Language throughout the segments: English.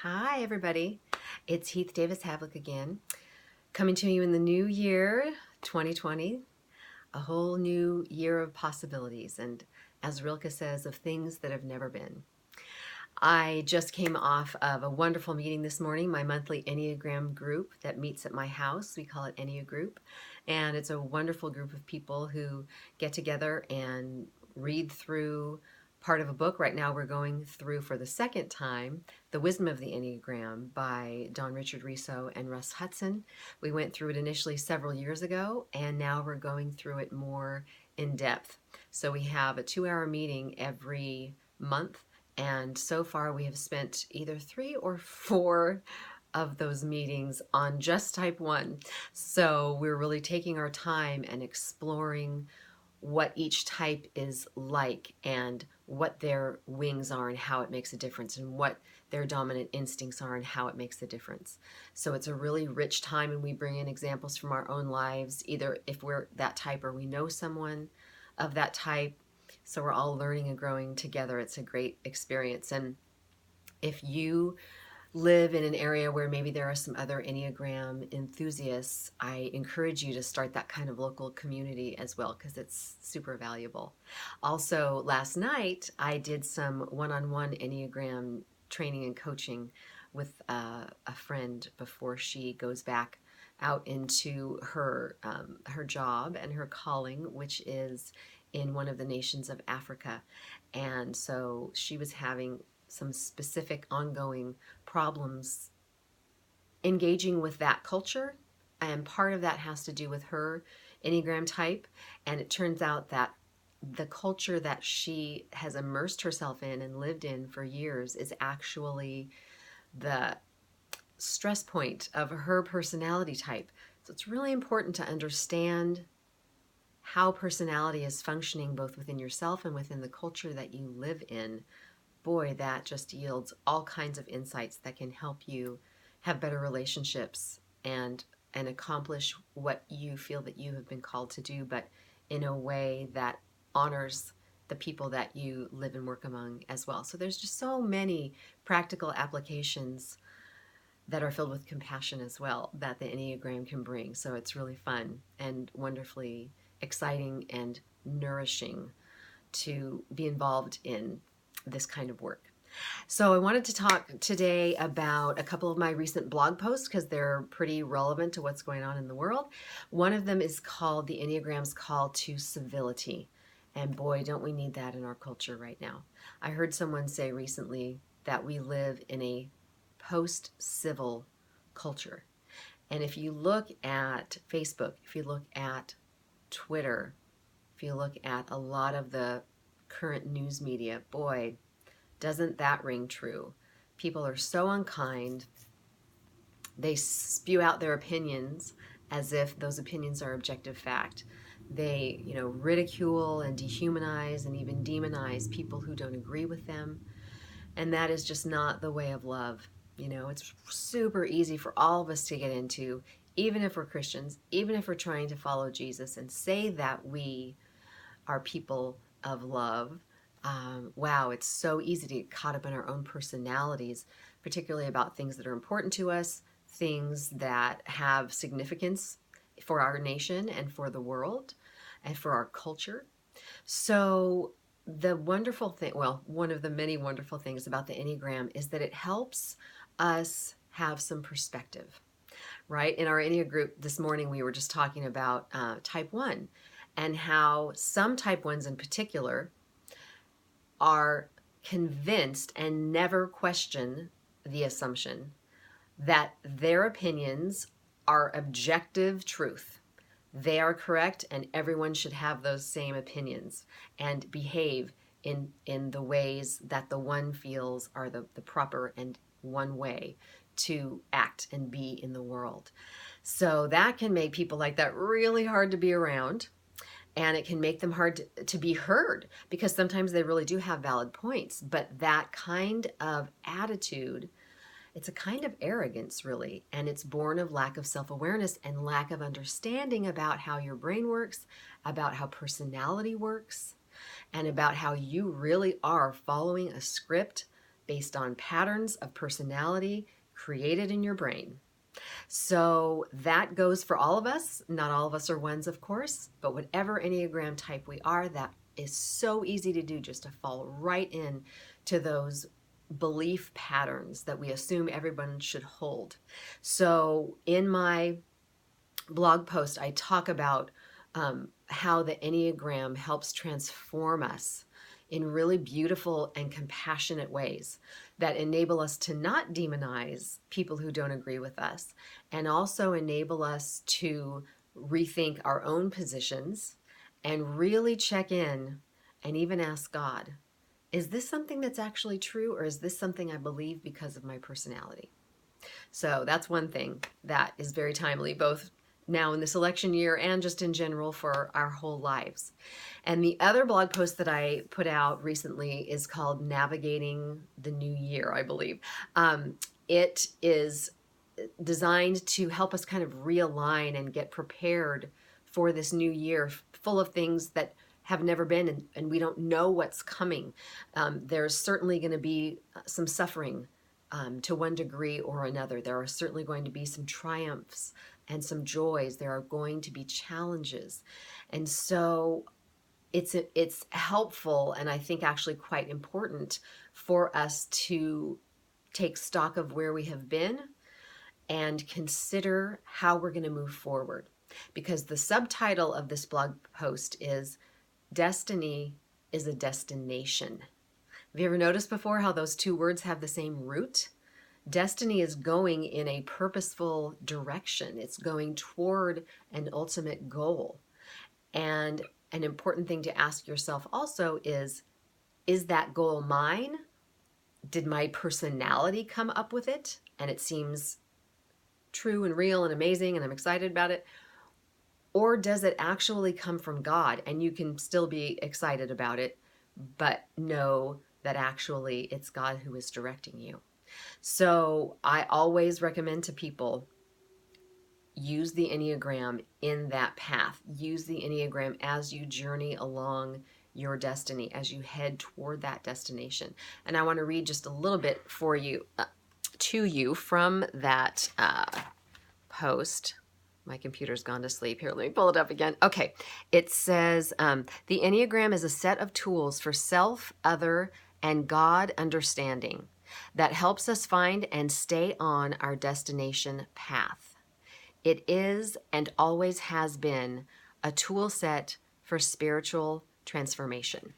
Hi, everybody. It's Heath Davis Havlick again, coming to you in the new year, 2020, a whole new year of possibilities, and as Rilke says, of things that have never been. I just came off of a wonderful meeting this morning, my monthly Enneagram group that meets at my house. We call it Ennea Group, and it's a wonderful group of people who get together and read through part of a book. Right now we're going through for the second time The Wisdom of the Enneagram by Don Richard Riso and Russ Hudson. We went through it initially several years ago, and now we're going through it more in depth. So we have a 2-hour meeting every month, and so far we have spent either 3 or 4 of those meetings on just type 1. So we're really taking our time and exploring what each type is like and what their wings are and how it makes a difference, and what their dominant instincts are and how it makes a difference. So it's a really rich time, and we bring in examples from our own lives, either if we're that type or we know someone of that type. So we're all learning and growing together. It's a great experience. And if you live in an area where maybe there are some other Enneagram enthusiasts, I encourage you to start that kind of local community as well, because it's super valuable. Also, last night I did some one-on-one Enneagram training and coaching with a friend before she goes back out into her job and her calling, which is in one of the nations of Africa. And so she was having some specific ongoing problems engaging with that culture, and part of that has to do with her Enneagram type. And it turns out that the culture that she has immersed herself in and lived in for years is actually the stress point of her personality type. So it's really important to understand how personality is functioning both within yourself and within the culture that you live in. Boy, that just yields all kinds of insights that can help you have better relationships and accomplish what you feel that you have been called to do, but in a way that honors the people that you live and work among as well. So there's just so many practical applications that are filled with compassion as well that the Enneagram can bring. So it's really fun and wonderfully exciting and nourishing to be involved in this kind of work. So I wanted to talk today about a couple of my recent blog posts because they're pretty relevant to what's going on in the world. One of them is called The Enneagram's Call to Civility. And boy, don't we need that in our culture right now. I heard someone say recently that we live in a post-civil culture. And if you look at Facebook, if you look at Twitter, if you look at a lot of the current news media, boy, doesn't that ring true? People are so unkind. They spew out their opinions as if those opinions are objective fact. They, ridicule and dehumanize and even demonize people who don't agree with them. And that is just not the way of love. It's super easy for all of us to get into, even if we're Christians, even if we're trying to follow Jesus and say that we are people of love. Wow, it's so easy to get caught up in our own personalities, particularly about things that are important to us, things that have significance for our nation and for the world and for our culture. So the wonderful thing, well, one of the many wonderful things about the Enneagram is that it helps us have some perspective, right? In our Enneagram group this morning, we were just talking about type 1 and how some type 1s in particular are convinced and never question the assumption that their opinions are objective truth. They are correct, and everyone should have those same opinions and behave in the ways that the one feels are the proper and one way to act and be in the world. So that can make people like that really hard to be around, and it can make them hard to be heard, because sometimes they really do have valid points. But that kind of attitude, it's a kind of arrogance, really, and it's born of lack of self-awareness and lack of understanding about how your brain works, about how personality works, and about how you really are following a script based on patterns of personality created in your brain. So that goes for all of us. Not all of us are ones, of course, but whatever Enneagram type we are, that is so easy to do, just to fall right in to those belief patterns that we assume everyone should hold. So in my blog post, I talk about how the Enneagram helps transform us in really beautiful and compassionate ways that enable us to not demonize people who don't agree with us, and also enable us to rethink our own positions and really check in and even ask God, is this something that's actually true, or is this something I believe because of my personality? So that's one thing that is very timely, both now in this election year and just in general for our whole lives. And the other blog post that I put out recently is called Navigating the New Year, I believe. It is designed to help us kind of realign and get prepared for this new year full of things that have never been, and we don't know what's coming. There's certainly going to be some suffering to one degree or another. There are certainly going to be some triumphs and some joys. There are going to be challenges. And so it's helpful, and I think actually quite important for us to take stock of where we have been and consider how we're going to move forward. Because the subtitle of this blog post is Destiny is a Destination. Have you ever noticed before how those two words have the same root? Destiny is going in a purposeful direction. It's going toward an ultimate goal. And an important thing to ask yourself also is that goal mine? Did my personality come up with it and it seems true and real and amazing and I'm excited about it? Or does it actually come from God and you can still be excited about it, but know that actually it's God who is directing you? So I always recommend to people, use the Enneagram in that path. Use the Enneagram as you journey along your destiny, as you head toward that destination. And I want to read just a little bit for you, to you from that post. My computer's gone to sleep. Here, let me pull it up again. Okay, it says, the Enneagram is a set of tools for self, other, and God understanding that helps us find and stay on our destination path. It is and always has been a tool set for spiritual transformation.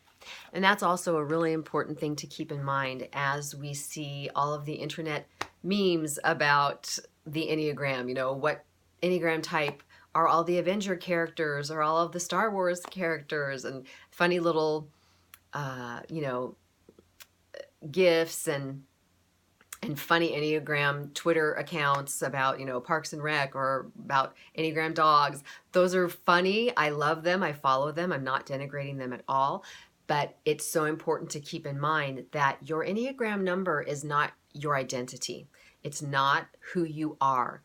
And that's also a really important thing to keep in mind as we see all of the internet memes about the Enneagram. You know, what Enneagram type are all the Avenger characters or all of the Star Wars characters, and funny little, GIFs and funny Enneagram Twitter accounts about, Parks and Rec or about Enneagram dogs. Those are funny. I love them. I follow them. I'm not denigrating them at all. But it's so important to keep in mind that your Enneagram number is not your identity. It's not who you are.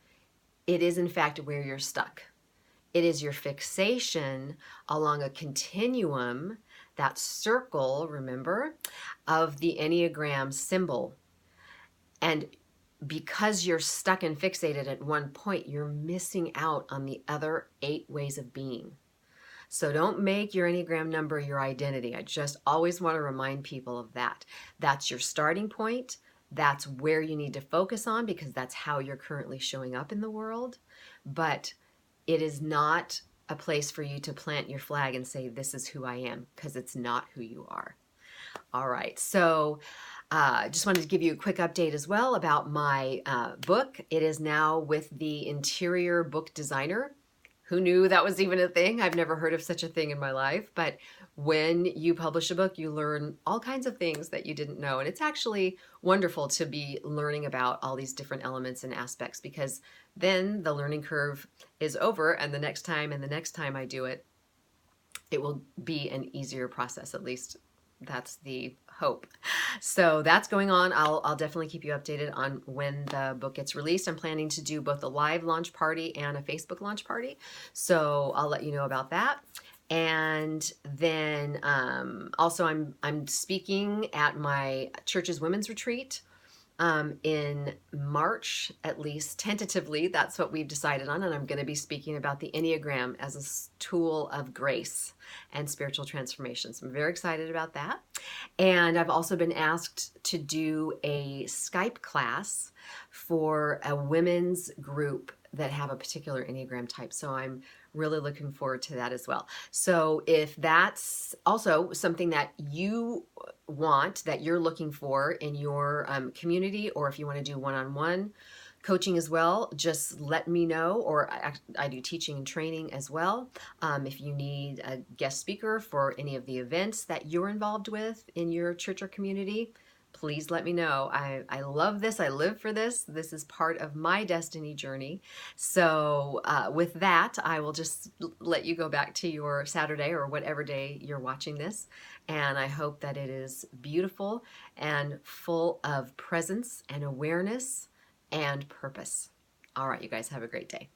It is, in fact, where you're stuck. It is your fixation along a continuum, that circle, remember, of the Enneagram symbol. And because you're stuck and fixated at one point, you're missing out on the other 8 ways of being. So don't make your Enneagram number your identity. I just always want to remind people of that. That's your starting point. That's where you need to focus on because that's how you're currently showing up in the world. But it is not a place for you to plant your flag and say, this is who I am, because it's not who you are. All right, so just wanted to give you a quick update as well about my book. It is now with the interior book designer. Who knew that was even a thing? I've never heard of such a thing in my life. But when you publish a book, you learn all kinds of things that you didn't know. And it's actually wonderful to be learning about all these different elements and aspects, because then the learning curve is over, and the next time I do it, it will be an easier process. At least that's the hope. So that's going on. I'll definitely keep you updated on when the book gets released. I'm planning to do both a live launch party and a Facebook launch party. So I'll let you know about that. And then also I'm speaking at my church's women's retreat in March, at least tentatively. That's what we've decided on. And I'm going to be speaking about the Enneagram as a tool of grace and spiritual transformation. So I'm very excited about that. And I've also been asked to do a Skype class for a women's group that have a particular Enneagram type. So I'm really looking forward to that as well. So if that's also something that you want, that you're looking for in your community, or if you want to do one-on-one coaching as well, just let me know. Or I do teaching and training as well. If you need a guest speaker for any of the events that you're involved with in your church or community, please let me know. I love this. I live for this. This is part of my destiny journey. So with that, I will just let you go back to your Saturday or whatever day you're watching this. And I hope that it is beautiful and full of presence and awareness and purpose. All right, you guys have a great day.